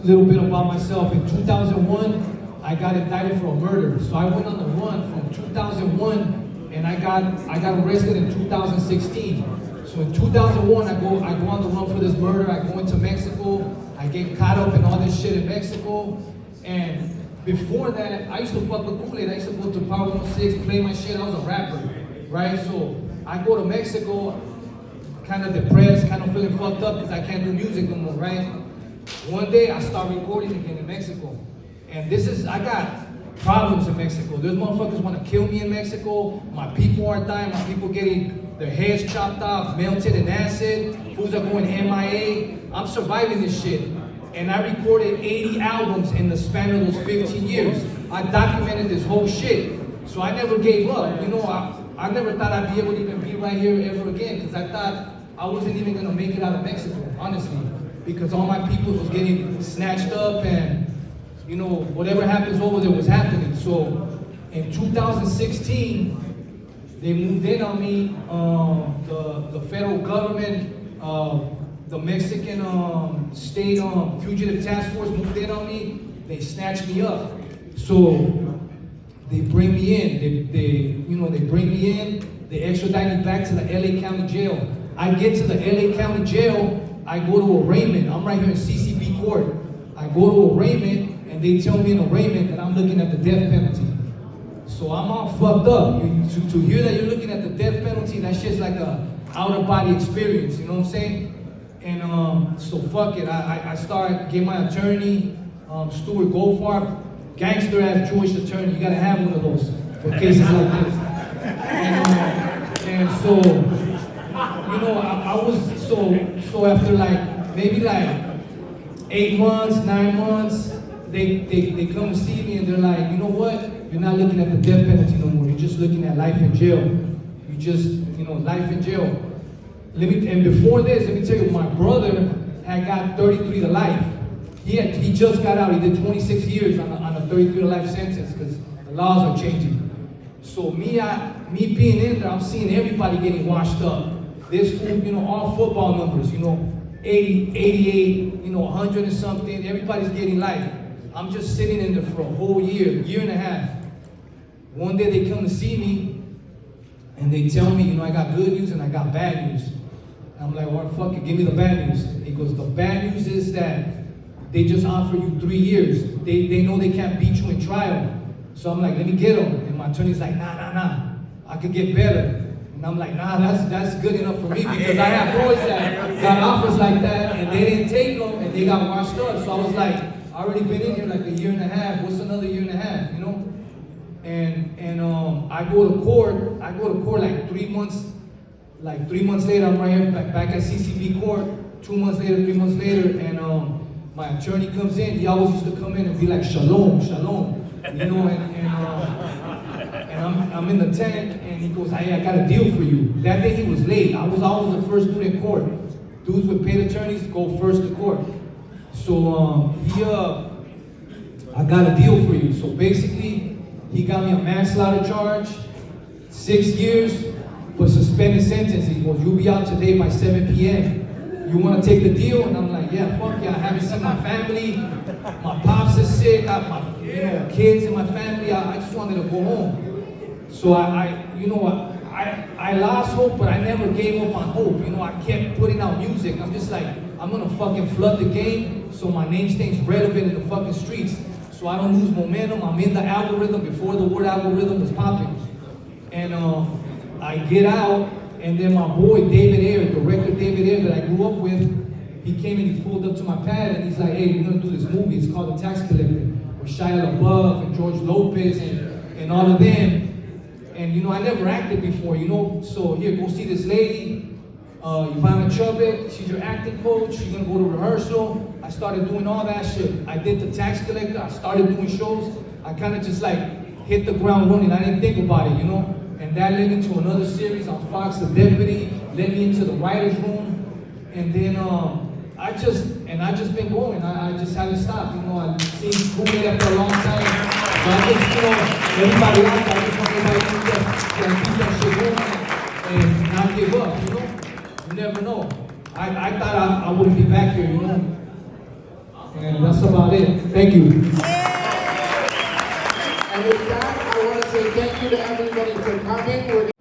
little bit about myself. In 2001, I got indicted for a murder. So I went on the run from 2001, and I got arrested in 2016. So in 2001, I go on the run for this murder. I go into Mexico. I get caught up in all this shit in Mexico. And before that, I used to fuck with Kool-Aid. I used to go to Power 106, play my shit. I was a rapper, right? So I go to Mexico, kind of depressed, kind of feeling fucked up because I can't do music no more, right? One day I start recording again in Mexico. And I got problems in Mexico. Those motherfuckers want to kill me in Mexico. My people are dying. My people getting their heads chopped off, melted in acid. Fools are going MIA. I'm surviving this shit. And I recorded 80 albums in the span of those 15 years. I documented this whole shit. So I never gave up. You know, I never thought I'd be able to even be right here ever again, because I thought I wasn't even gonna make it out of Mexico, honestly. Because all my people was getting snatched up, and you know, whatever happens over there was happening. So in 2016, they moved in on me. The federal government, the Mexican state fugitive task force moved in on me. They snatched me up. So they bring me in. They bring me in. They extradite me back to the LA County Jail. I get to the LA County Jail. I go to arraignment. I'm right here in CCB court. I go to arraignment, and they tell me in arraignment that I'm looking at the death penalty. So I'm all fucked up. To hear that you're looking at the death penalty, that shit's like a out-of-body experience, you know what I'm saying? And so fuck it, I start, get my attorney, Stuart Goldfarb, gangster-ass Jewish attorney. You gotta have one of those for cases like this. And so, you know, I was, so after like, maybe like 8 months, 9 months, they come to see me and they're like, you know what? You're not looking at the death penalty no more. You're just looking at life in jail. You just, you know, life in jail. And before this, let me tell you, my brother had got 33 to life. He just got out. He did 26 years on a 33 to life sentence because the laws are changing. So me being in there, I'm seeing everybody getting washed up. This, you know, all football numbers, you know, 80, 88, you know, 100 and something. Everybody's getting life. I'm just sitting in there for a whole year and a half. One day they come to see me and they tell me, you know, I got good news and I got bad news. And I'm like, well, fuck it, give me the bad news. He goes, the bad news is that they just offer you 3 years. They know they can't beat you in trial. So I'm like, let me get them. And my attorney's like, nah, I could get better. And I'm like, nah, that's good enough for me, because I have boys that got offers like that and they didn't take them and they got washed up. So I was like, I already been in here like a year and a half. What's another year and a half, you know? And I go to court like 3 months. Like 3 months later, I'm right here back at CCB court. 2 months later, 3 months later, and my attorney comes in. He always used to come in and be like, shalom, you know, and I'm in the tent, and he goes, hey, I got a deal for you. That day he was late. I was always the first dude in court. Dudes with paid attorneys go first to court. So I got a deal for you. So basically, he got me a manslaughter charge, 6 years, but suspended sentence. He goes, you'll be out today by 7 p.m. You want to take the deal? And I'm like, yeah, fuck yeah. I haven't seen my family. My pops is sick. I have my kids in my family. I just wanted to go home. So I lost hope, but I never gave up on hope. You know, I kept putting out music. I'm just like, I'm gonna fucking flood the game so my name stays relevant in the fucking streets, so I don't lose momentum. I'm in the algorithm before the word algorithm was popping. And I get out, and then my boy David Ayer, director David Ayer that I grew up with, he came and he pulled up to my pad and he's like, hey, we're gonna do this movie. It's called The Tax Collector, with Shia LaBeouf and George Lopez and all of them. And you know, I never acted before, you know, so here, go see this lady, Ivana Chubik, she's your acting coach, you're gonna go to rehearsal. I started doing all that shit. I did The Tax Collector, I started doing shows. I kind of just like hit the ground running. I didn't think about it, you know? And that led me to another series on Fox, The Deputy, led me into the writer's room. And then I just been going. I just haven't stopped. You know, I've seen Kool-Aid for a long time. So I just, you know, everybody else, I just want everybody to keep that shit going and not give up, you know? You never know. I thought I wouldn't be back here, you know? And And that's about it. Thank you. And with that, I want to say thank you to everybody for coming.